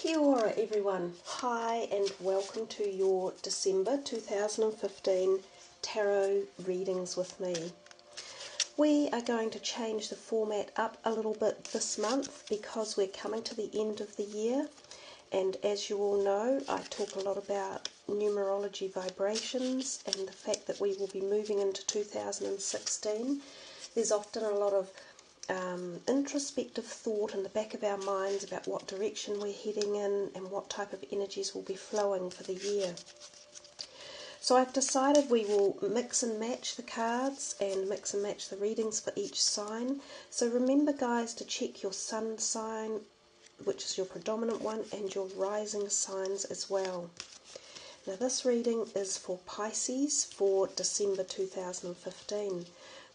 Kia ora everyone, hi and welcome to your December 2015 tarot readings with me. We are going to change the format up a little bit this month because we're coming to the end of the year, and as you all know I talk a lot about numerology vibrations and the fact that we will be moving into 2016. There's often a lot of introspective thought in the back of our minds about what direction we're heading in and what type of energies will be flowing for the year. So I've decided we will mix and match the cards and mix and match the readings for each sign. So remember guys to check your sun sign, which is your predominant one, and your rising signs as well. Now this reading is for Pisces for December 2015.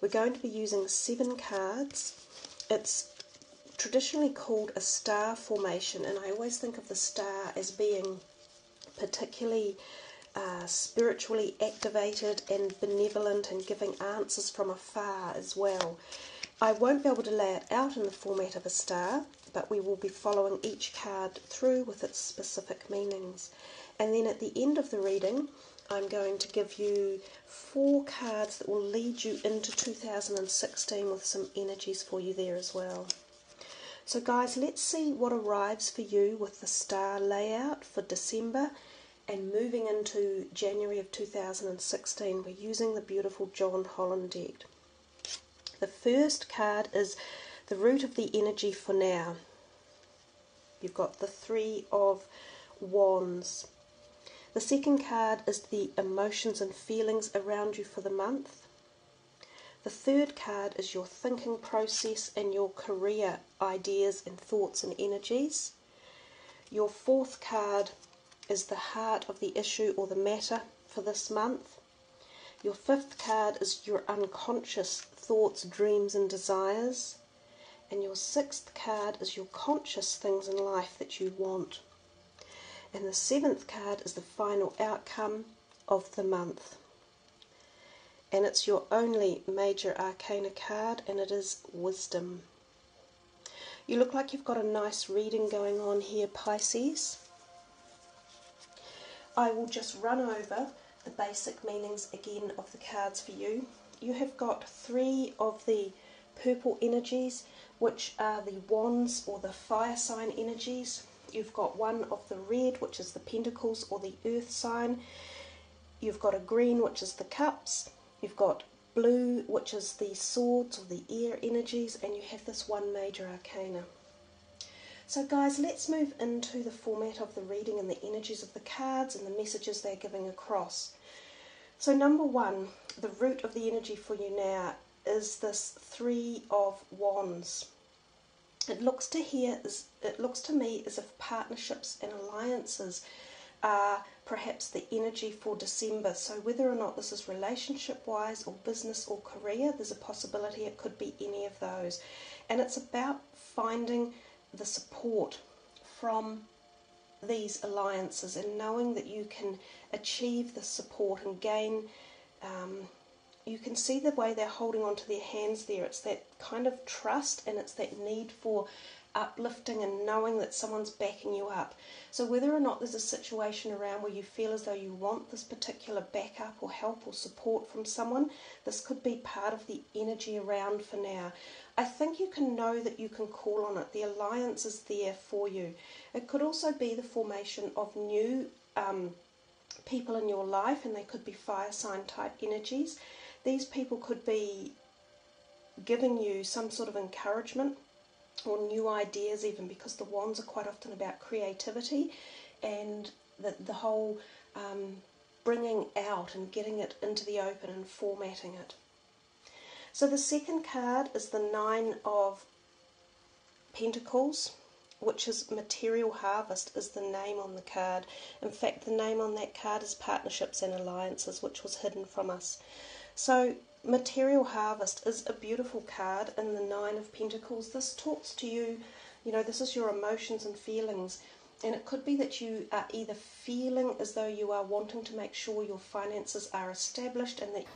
We're going to be using 7 cards. It's traditionally called a star formation, and I always think of the star as being particularly spiritually activated and benevolent and giving answers from afar as well. I won't be able to lay it out in the format of a star, but we will be following each card through with its specific meanings. And then at the end of the reading, I'm going to give you 4 cards that will lead you into 2016 with some energies for you there as well. So guys, let's see what arrives for you with the star layout for December and moving into January of 2016. We're using the beautiful John Holland deck. The first card is the root of the energy for now. You've got the 3 of Wands. The second card is the emotions and feelings around you for the month. The third card is your thinking process and your career ideas and thoughts and energies. Your fourth card is the heart of the issue or the matter for this month. Your fifth card is your unconscious thoughts, dreams and desires. And your sixth card is your conscious things in life that you want. And the 7th card is the final outcome of the month. And it's your only major arcana card, and it is wisdom. You look like you've got a nice reading going on here, Pisces. I will just run over the basic meanings again of the cards for you. You have got 3 of the purple energies, which are the wands or the fire sign energies. You've got 1 of the red, which is the pentacles or the earth sign. You've got a green, which is the cups. You've got blue, which is the swords or the air energies, and you have this 1 major arcana. So guys, let's move into the format of the reading and the energies of the cards and the messages they're giving across. So number 1, the root of the energy for you now is this 3 of Wands. It looks to me as if partnerships and alliances are perhaps the energy for December. So whether or not this is relationship-wise or business or career, there's a possibility it could be any of those. And it's about finding the support from these alliances and knowing that you can achieve the support and gain. You can see the way they're holding on to their hands there. It's that kind of trust, and it's that need for uplifting and knowing that someone's backing you up. So whether or not there's a situation around where you feel as though you want this particular backup or help or support from someone, this could be part of the energy around for now. I think you can know that you can call on it. The alliance is there for you. It could also be the formation of new people in your life, and they could be fire sign type energies. These people could be giving you some sort of encouragement or new ideas even, because the wands are quite often about creativity and the whole bringing out and getting it into the open and formatting it. So the second card is the 9 of Pentacles, which is material harvest is the name on the card. In fact, the name on that card is partnerships and alliances, which was hidden from us. So material harvest is a beautiful card in the 9 of Pentacles. This talks to you, this is your emotions and feelings, and it could be that you are either feeling as though you are wanting to make sure your finances are established and that.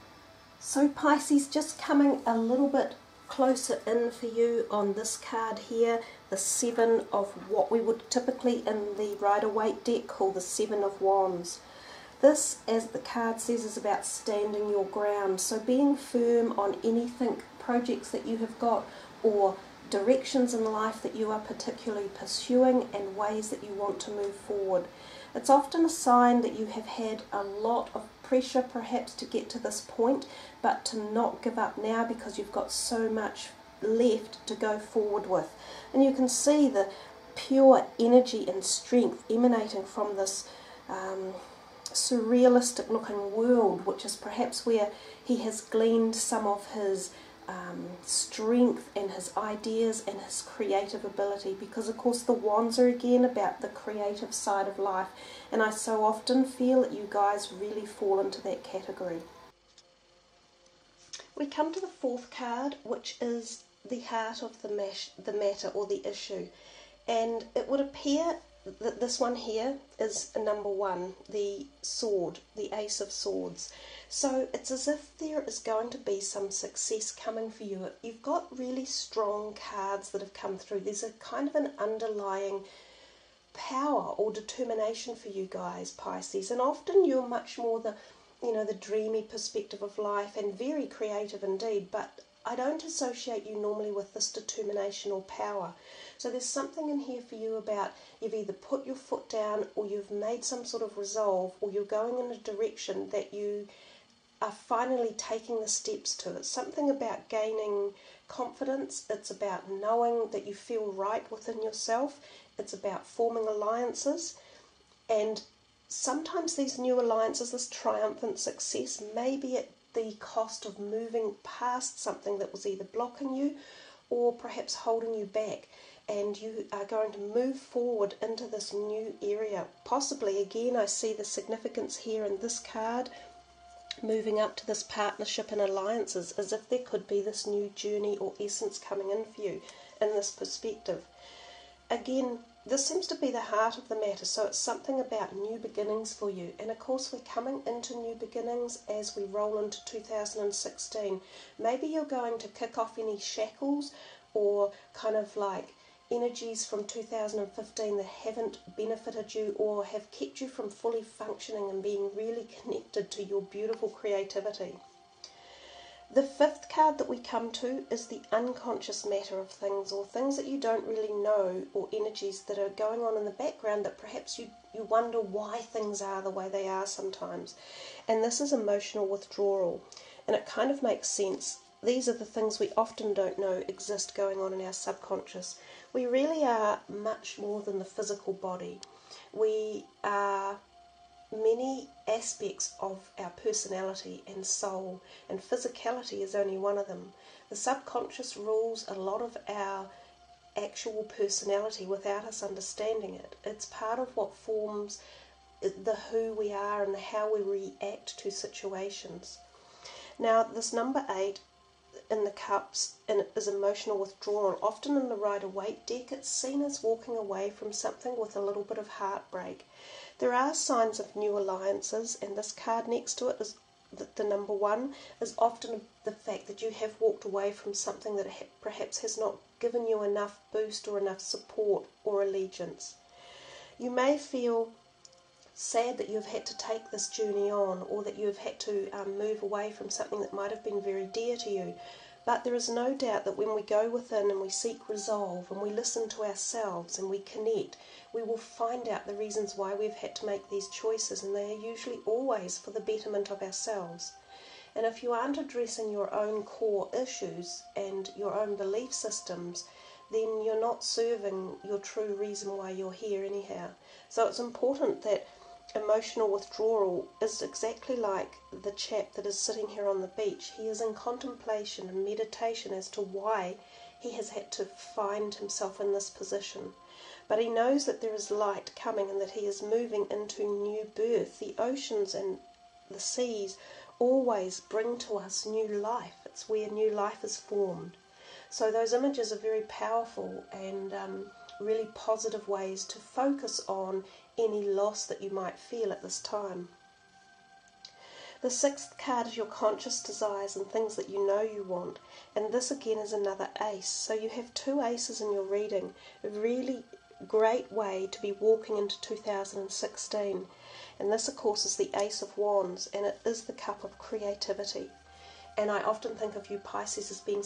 So Pisces, just coming a little bit closer in for you on this card here, the Seven of what we would typically in the Rider-Waite deck call the Seven of Wands. This, as the card says, is about standing your ground, so being firm on anything, projects that you have got, or directions in life that you are particularly pursuing and ways that you want to move forward. It's often a sign that you have had a lot of pressure perhaps to get to this point, but to not give up now because you've got so much left to go forward with. And you can see the pure energy and strength emanating from this surrealistic looking world, which is perhaps where he has gleaned some of his strength and his ideas and his creative ability, because of course the wands are again about the creative side of life, and I so often feel that you guys really fall into that category. We come to the fourth card, which is the heart of the matter or the issue, and it would appear that this one here is number one, the sword, the Ace of Swords. So it's as if there is going to be some success coming for you. You've got really strong cards that have come through. There's a kind of an underlying power or determination for you guys, Pisces, and often you're much more the dreamy perspective of life and very creative indeed, but I don't associate you normally with this determination or power. So there's something in here for you about you've either put your foot down or you've made some sort of resolve, or you're going in a direction that you are finally taking the steps to. It's something about gaining confidence. It's about knowing that you feel right within yourself. It's about forming alliances, and sometimes these new alliances, this triumphant success, may be at the cost of moving past something that was either blocking you or perhaps holding you back, and you are going to move forward into this new area. Possibly, again, I see the significance here in this card, moving up to this partnership and alliances, as if there could be this new journey or essence coming in for you in this perspective. Again, this seems to be the heart of the matter, so it's something about new beginnings for you. And of course we're coming into new beginnings as we roll into 2016. Maybe you're going to kick off any shackles or kind of like energies from 2015 that haven't benefited you or have kept you from fully functioning and being really connected to your beautiful creativity. The fifth card that we come to is the unconscious matter of things, or things that you don't really know, or energies that are going on in the background that perhaps you wonder why things are the way they are sometimes. And this is emotional withdrawal, and it kind of makes sense. These are the things we often don't know exist going on in our subconscious. We really are much more than the physical body. We are many aspects of our personality and soul, and physicality is only one of them. The subconscious rules a lot of our actual personality without us understanding it. It's part of what forms the who we are and how we react to situations. Now, this number 8 in the cups, and it is emotional withdrawal. Often in the Rider-Waite deck, it's seen as walking away from something with a little bit of heartbreak. There are signs of new alliances, and this card next to it is the number 1 is often the fact that you have walked away from something that perhaps has not given you enough boost or enough support or allegiance. You may feel sad that you've had to take this journey on, or that you've had to move away from something that might have been very dear to you. But there is no doubt that when we go within and we seek resolve and we listen to ourselves and we connect, we will find out the reasons why we've had to make these choices, and they are usually always for the betterment of ourselves. And if you aren't addressing your own core issues and your own belief systems, then you're not serving your true reason why you're here anyhow. So it's important that emotional withdrawal is exactly like the chap that is sitting here on the beach. He is in contemplation and meditation as to why he has had to find himself in this position. But he knows that there is light coming and that he is moving into new birth. The oceans and the seas always bring to us new life. It's where new life is formed. So those images are very powerful and really positive ways to focus on any loss that you might feel at this time. The sixth card is your conscious desires and things that you know you want. And this again is another ace. So you have two aces in your reading. A really great way to be walking into 2016. And this, of course, is the Ace of Wands, and it is the cup of creativity. And I often think of you, Pisces, as being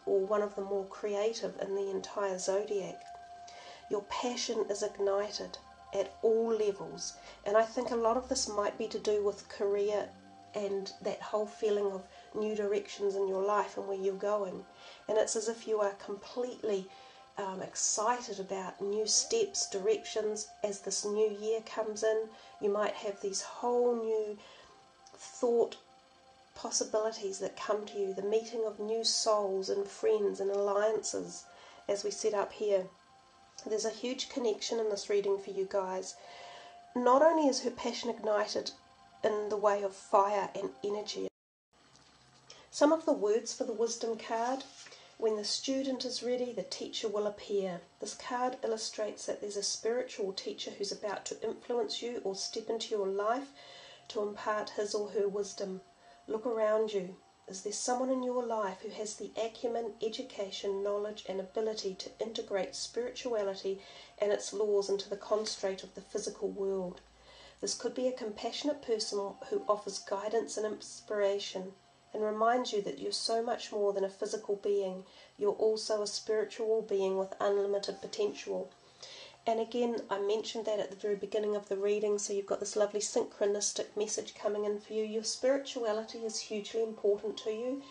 one of the more creative in the entire zodiac. Your passion is ignited at all levels, and I think a lot of this might be to do with career and that whole feeling of new directions in your life and where you're going. And it's as if you are completely excited about new steps, directions. As this new year comes in, you might have these whole new thought possibilities that come to you, the meeting of new souls and friends and alliances, as we set up here. There's a huge connection in this reading for you guys. Not only is her passion ignited in the way of fire and energy. Some of the words for the wisdom card: when the student is ready, the teacher will appear. This card illustrates that there's a spiritual teacher who's about to influence you or step into your life to impart his or her wisdom. Look around you. Is there someone in your life who has the acumen, education, knowledge and ability to integrate spirituality and its laws into the constraint of the physical world? This could be a compassionate person who offers guidance and inspiration and reminds you that you're so much more than a physical being. You're also a spiritual being with unlimited potential. And again, I mentioned that at the very beginning of the reading, so you've got this lovely synchronistic message coming in for you. Your spirituality is hugely important to you,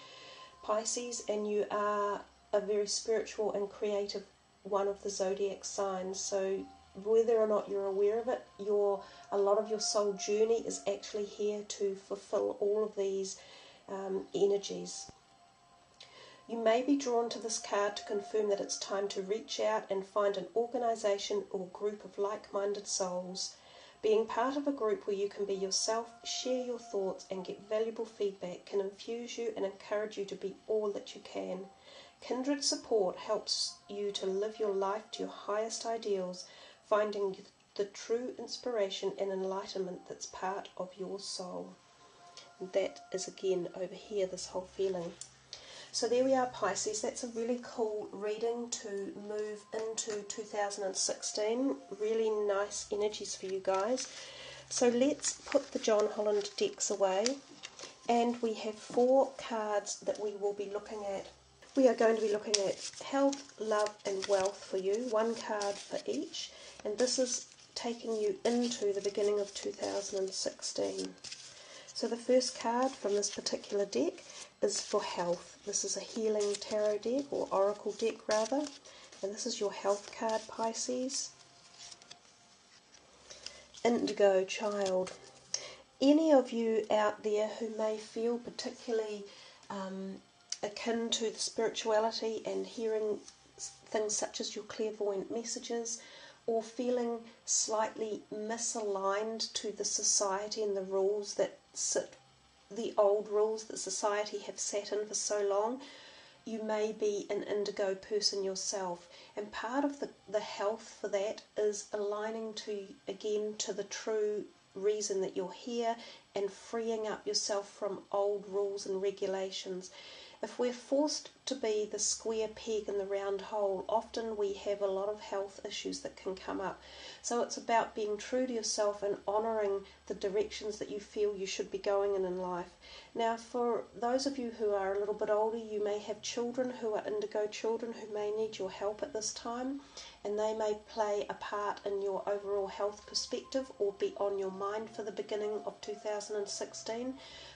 Pisces, and you are a very spiritual and creative one of the zodiac signs. So whether or not you're aware of it, a lot of your soul journey is actually here to fulfill all of these energies. You may be drawn to this card to confirm that it's time to reach out and find an organisation or group of like-minded souls. Being part of a group where you can be yourself, share your thoughts and get valuable feedback can infuse you and encourage you to be all that you can. Kindred support helps you to live your life to your highest ideals, finding the true inspiration and enlightenment that's part of your soul. And that is again over here, this whole feeling. So there we are, Pisces. That's a really cool reading to move into 2016. Really nice energies for you guys. So let's put the John Holland decks away, and we have 4 cards that we will be looking at. We are going to be looking at health, love and wealth for you, 1 card for each, and this is taking you into the beginning of 2016. So the first card from this particular deck is for health. This is a healing tarot deck, or oracle deck rather, and this is your health card, Pisces. Indigo child. Any of you out there who may feel particularly akin to the spirituality and hearing things such as your clairvoyant messages, or feeling slightly misaligned to the society and the rules that the old rules that society have sat in for so long, you may be an indigo person yourself. And part of the health for that is aligning to the true reason that you're here and freeing up yourself from old rules and regulations. If we're forced to be the square peg in the round hole, often we have a lot of health issues that can come up. So it's about being true to yourself and honouring the directions that you feel you should be going in life. Now, for those of you who are a little bit older, you may have children who are indigo children who may need your help at this time, and they may play a part in your overall health perspective or be on your mind for the beginning of 2016.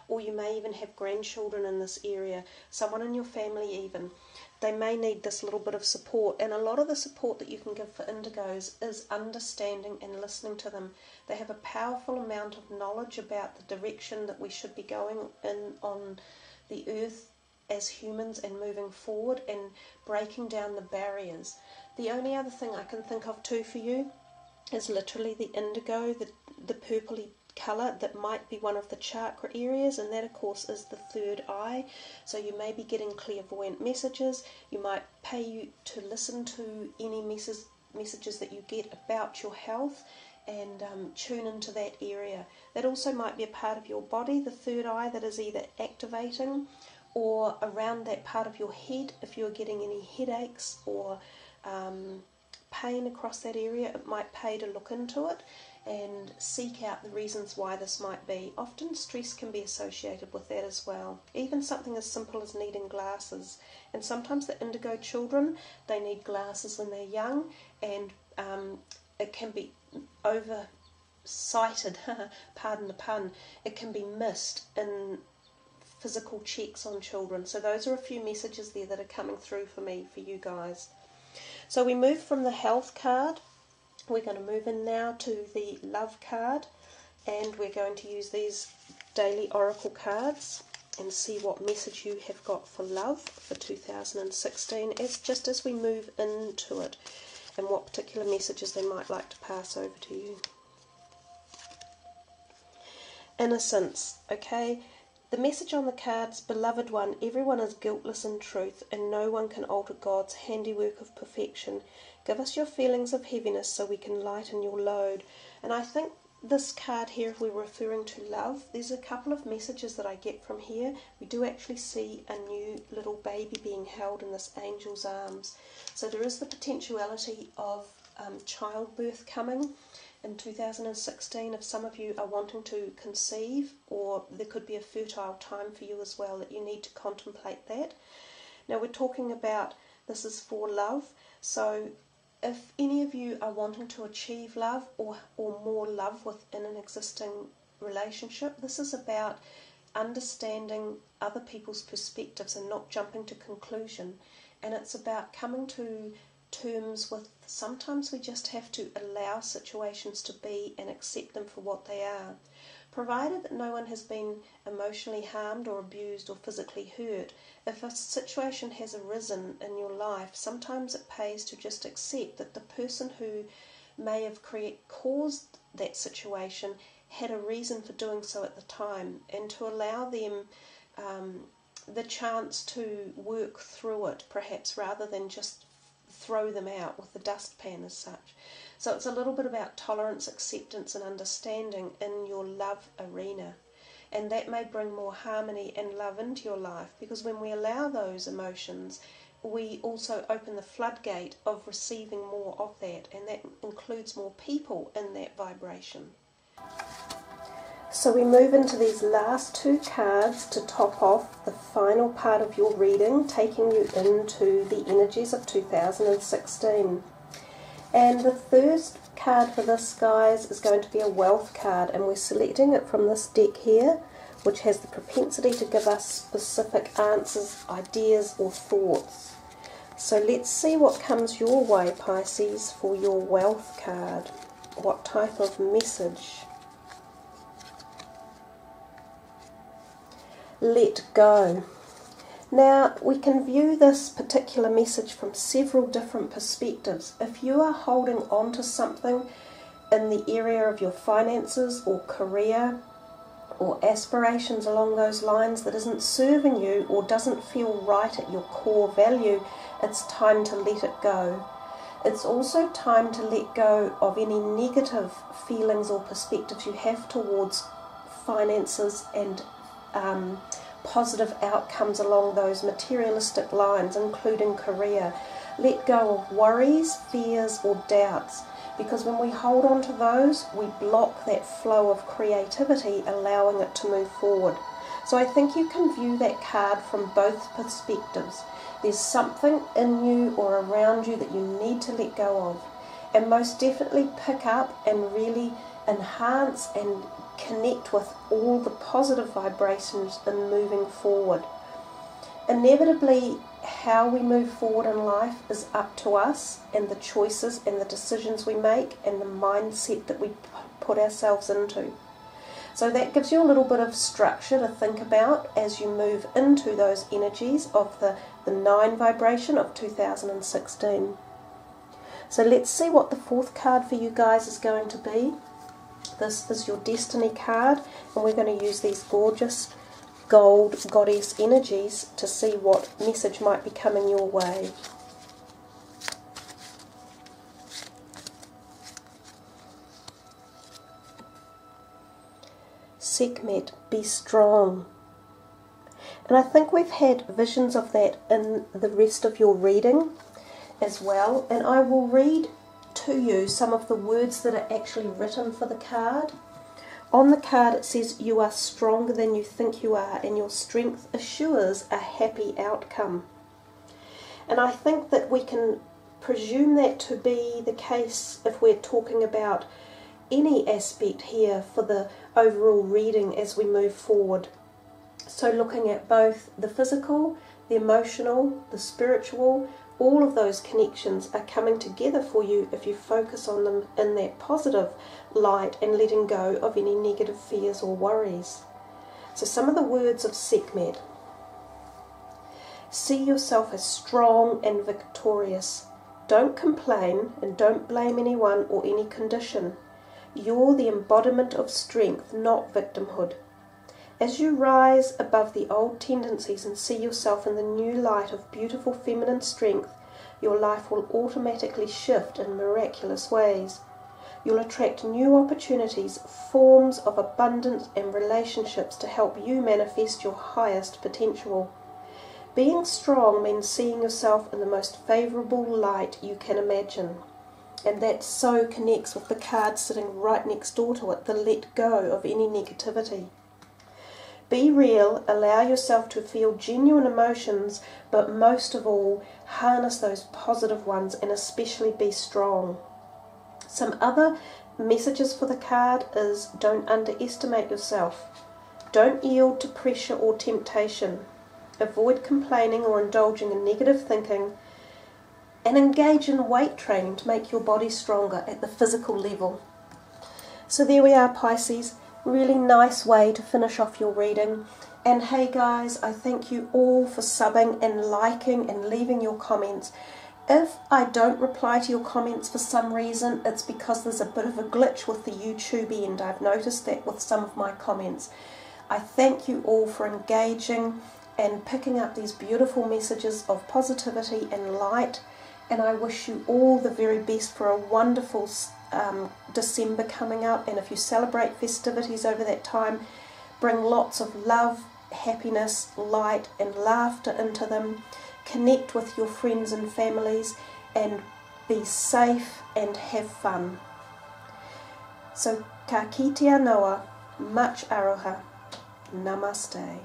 Or you may even have grandchildren in this area, someone in your family even. They may need this little bit of support, and a lot of the support that you can give for indigos is understanding and listening to them. They have a powerful amount of knowledge about the direction that we should be going in on the earth as humans and moving forward and breaking down the barriers. The only other thing I can think of too for you is literally the indigo, the purpley colour that might be one of the chakra areas, and that of course is the third eye. So you may be getting clairvoyant messages. You might pay you to listen to any messages that you get about your health, and tune into that area. That also might be a part of your body, the third eye, that is either activating, or around that part of your head if you're getting any headaches or pain across that area. It might pay to look into it and seek out the reasons why this might be. Often stress can be associated with that as well. Even something as simple as needing glasses. And sometimes the indigo children, they need glasses when they're young, and it can be oversighted, pardon the pun, it can be missed in physical checks on children. So those are a few messages there that are coming through for me, for you guys. So we move from the health card. We're going to move in now to the love card, and we're going to use these daily oracle cards and see what message you have got for love for 2016, just as we move into it, and what particular messages they might like to pass over to you. Innocence, okay? The message on the cards, beloved one, everyone is guiltless in truth, and no one can alter God's handiwork of perfection. Give us your feelings of heaviness so we can lighten your load. And I think this card here, if we're referring to love, there's a couple of messages that I get from here. We do actually see a new little baby being held in this angel's arms. So there is the potentiality of childbirth coming in 2016 if some of you are wanting to conceive, or there could be a fertile time for you as well that you need to contemplate that. Now we're talking about, this is for love, so if any of you are wanting to achieve love or more love within an existing relationship, this is about understanding other people's perspectives and not jumping to conclusion. And it's about coming to terms with, sometimes we just have to allow situations to be and accept them for what they are. Provided that no one has been emotionally harmed or abused or physically hurt, if a situation has arisen in your life, sometimes it pays to just accept that the person who may have caused that situation had a reason for doing so at the time, and to allow them the chance to work through it, perhaps, rather than just throw them out with the dustpan as such. So it's a little bit about tolerance, acceptance and understanding in your love arena, and that may bring more harmony and love into your life, because when we allow those emotions, we also open the floodgate of receiving more of that, and that includes more people in that vibration. So we move into these last two cards to top off the final part of your reading, taking you into the energies of 2016. And the first card for this, guys, is going to be a wealth card, and we're selecting it from this deck here, which has the propensity to give us specific answers, ideas or thoughts. So let's see what comes your way, Pisces, for your wealth card. What type of message? Let go. Now, we can view this particular message from several different perspectives. If you are holding on to something in the area of your finances or career or aspirations along those lines that isn't serving you or doesn't feel right at your core value, it's time to let it go. It's also time to let go of any negative feelings or perspectives you have towards finances and positive outcomes along those materialistic lines, including career. Let go of worries, fears or doubts, because when we hold on to those, we block that flow of creativity, allowing it to move forward. So I think you can view that card from both perspectives. There's something in you or around you that you need to let go of, and most definitely pick up and really enhance and connect with all the positive vibrations in moving forward. Inevitably, how we move forward in life is up to us, and the choices and the decisions we make and the mindset that we put ourselves into. So that gives you a little bit of structure to think about as you move into those energies of the 9 vibration of 2016. So let's see what the fourth card for you guys is going to be. This is your destiny card, and we're going to use these gorgeous gold goddess energies to see what message might be coming your way. Sekhmet, be strong. And I think we've had visions of that in the rest of your reading as well. And I will read to you some of the words that are actually written for the card. On the card it says, you are stronger than you think you are, and your strength assures a happy outcome. And I think that we can presume that to be the case if we're talking about any aspect here for the overall reading as we move forward. So looking at both the physical, the emotional, the spiritual, all of those connections are coming together for you if you focus on them in that positive light and letting go of any negative fears or worries. So some of the words of Sekhmet. See yourself as strong and victorious. Don't complain and don't blame anyone or any condition. You're the embodiment of strength, not victimhood. As you rise above the old tendencies and see yourself in the new light of beautiful feminine strength, your life will automatically shift in miraculous ways. You'll attract new opportunities, forms of abundance and relationships to help you manifest your highest potential. Being strong means seeing yourself in the most favourable light you can imagine. And that so connects with the card sitting right next door to it, the let go of any negativity. Be real, allow yourself to feel genuine emotions, but most of all, harness those positive ones and especially be strong. Some other messages for the card is don't underestimate yourself. Don't yield to pressure or temptation. Avoid complaining or indulging in negative thinking, and engage in weight training to make your body stronger at the physical level. So there we are, Pisces. Really nice way to finish off your reading. And hey guys, I thank you all for subbing and liking and leaving your comments. If I don't reply to your comments for some reason, it's because there's a bit of a glitch with the YouTube end. I've noticed that with some of my comments. I thank you all for engaging and picking up these beautiful messages of positivity and light, and I wish you all the very best for a wonderful December coming up. And if you celebrate festivities over that time, bring lots of love, happiness, light and laughter into them. Connect with your friends and families and be safe and have fun. So ka kite anoa, much aroha. Namaste.